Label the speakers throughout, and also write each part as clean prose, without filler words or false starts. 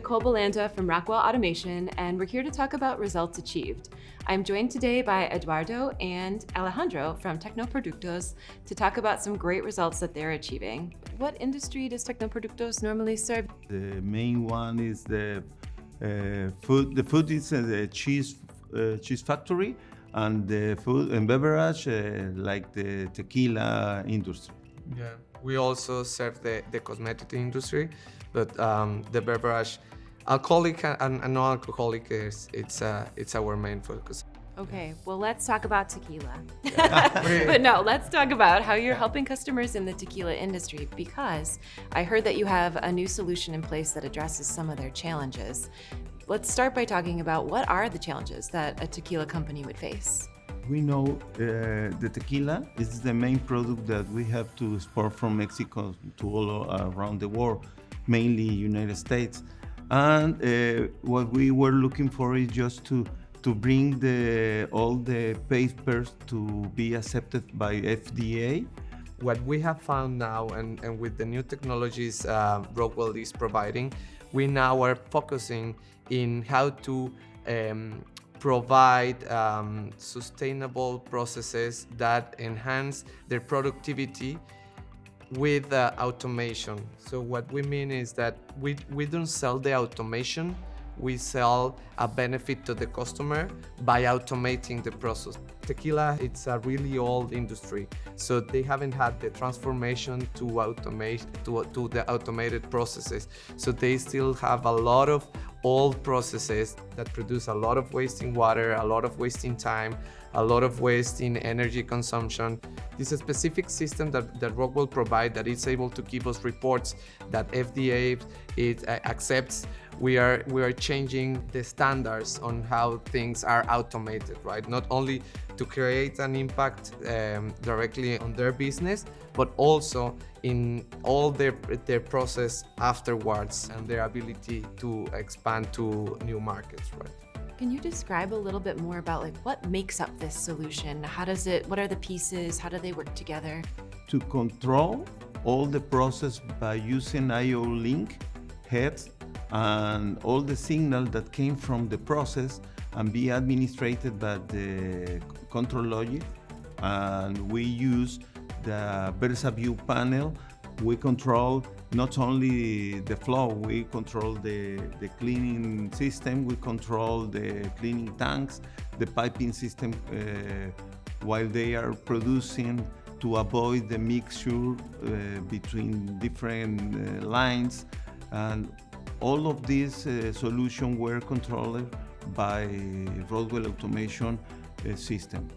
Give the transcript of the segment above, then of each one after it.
Speaker 1: Nicole Belanda from Rockwell Automation, and we're here to talk about results achieved. I'm joined today by Eduardo and Alejandro from Tecno Productos to talk about some great results that they're achieving. What industry does Tecno Productos normally serve?
Speaker 2: The main one is the food. The food is the cheese factory, and the food and beverage like the tequila industry.
Speaker 3: Yeah, we also serve the cosmetic industry, but the beverage, alcoholic and non-alcoholic, it's our main focus.
Speaker 1: Okay, well, let's talk about tequila. But no, let's talk about how you're helping customers in the tequila industry, because I heard that you have a new solution in place that addresses some of their challenges. Let's start by talking about what are the challenges that a tequila company would face.
Speaker 2: We know the tequila is the main product that we have to export from Mexico to all around the world, mainly United States. And what we were looking for is just to bring all the papers to be accepted by FDA.
Speaker 3: What we have found now, and with the new technologies Rockwell is providing, we now are focusing in how to provide sustainable processes that enhance their productivity with automation. So what we mean is that we don't sell the automation, we sell a benefit to the customer by automating the process. Tequila, it's a really old industry, so they haven't had the transformation to automate to the automated processes. So they still have a lot of old processes that produce a lot of wasting water, a lot of wasting time, a lot of waste in energy consumption. This is a specific system that Rockwell provide that is able to give us reports that FDA accepts. We are changing the standards on how things are automated, right? Not only to create an impact directly on their business, but also in all their process afterwards and their ability to expand to new markets, right?
Speaker 1: Can you describe a little bit more about what makes up this solution? What are the pieces? How do they work together?
Speaker 2: To control all the process by using I/O link heads and all the signal that came from the process and be administrated by the control logic. And we use the VersaView panel. We control not only the flow, we control the cleaning system, we control the cleaning tanks, the piping system while they are producing, to avoid the mixture between different lines. And all of these solutions were controlled by Rockwell Automation system.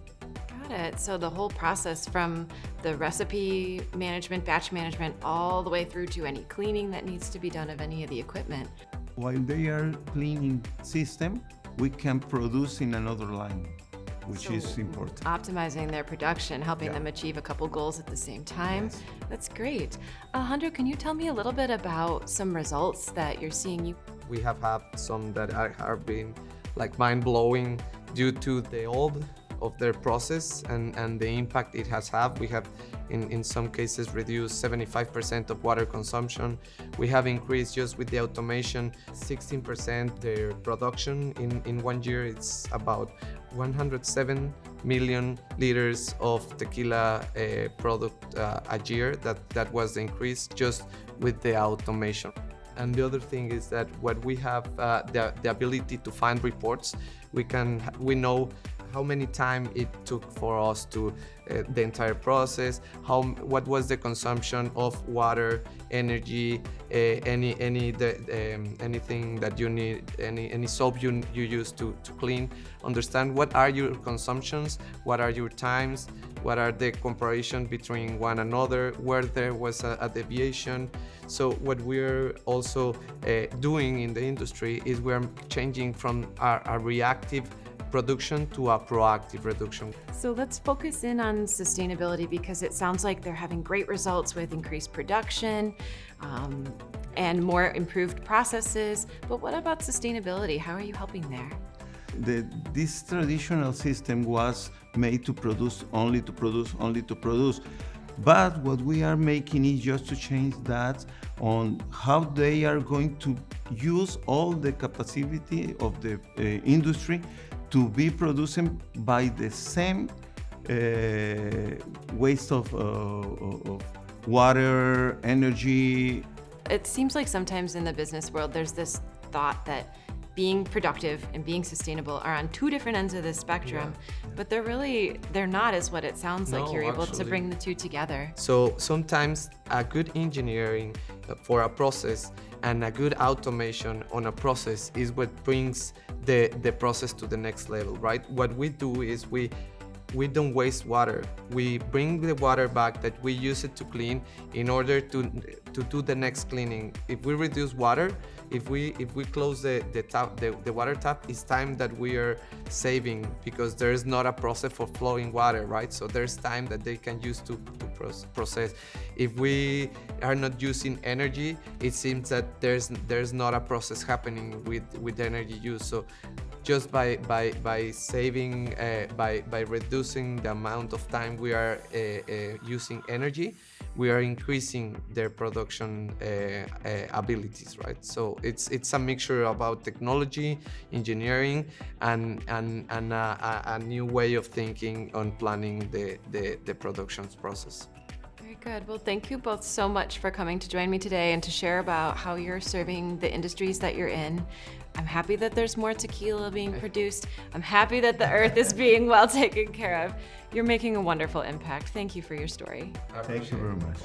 Speaker 1: Got it. So the whole process from the recipe management, batch management, all the way through to any cleaning that needs to be done of any of the equipment.
Speaker 2: While they are cleaning system, we can produce in another line, which is important.
Speaker 1: Optimizing their production, helping them achieve a couple goals at the same time.
Speaker 2: Yes.
Speaker 1: That's great. Alejandro, can you tell me a little bit about some results that you're seeing?
Speaker 3: We have had some that are being mind-blowing due to the old of their process and the impact it has had. We have in some cases reduced 75% of water consumption. We have increased just with the automation 16% their production in 1 year. It's about 107 million liters of tequila product a year. That was the increase just with the automation. And the other thing is that what we have the ability to find reports, we know how many time it took for us to the entire process, what was the consumption of water, energy, anything that you need, any soap you use to clean. Understand what are your consumptions, what are your times, what are the comparison between one another, where there was a deviation. So what we're also doing in the industry is we're changing from a reactive production to a proactive reduction.
Speaker 1: So let's focus in on sustainability, because it sounds like they're having great results with increased production and more improved processes. But what about sustainability? How are you helping there?
Speaker 2: This traditional system was made to produce, only to produce. But what we are making is just to change that on how they are going to use all the capacity of the industry to be producing by the same waste of water, energy.
Speaker 1: It seems like sometimes in the business world, there's this thought that being productive and being sustainable are on two different ends of the spectrum, but they're not, is what it sounds like.
Speaker 3: No,
Speaker 1: You're able to
Speaker 3: actually.
Speaker 1: bring the two together.
Speaker 3: So sometimes a good engineering for a process and a good automation on a process is what brings the process to the next level, right? What we do is we don't waste water. We bring the water back that we use it to clean in order to do the next cleaning. If we reduce water, if we close the water tap, it's time that we are saving because there is not a process for flowing water, right? So there's time that they can use to process. If we are not using energy, it seems that there's not a process happening with energy use. So just by saving, by reducing the amount of time we are using energy, we are increasing their production abilities, right? So it's a mixture about technology, engineering, and a new way of thinking on planning the production process.
Speaker 1: Very good. Well, thank you both so much for coming to join me today and to share about how you're serving the industries that you're in. I'm happy that there's more tequila being produced. I'm happy that the earth is being well taken care of. You're making a wonderful impact. Thank you for your story.
Speaker 2: Thank you very much.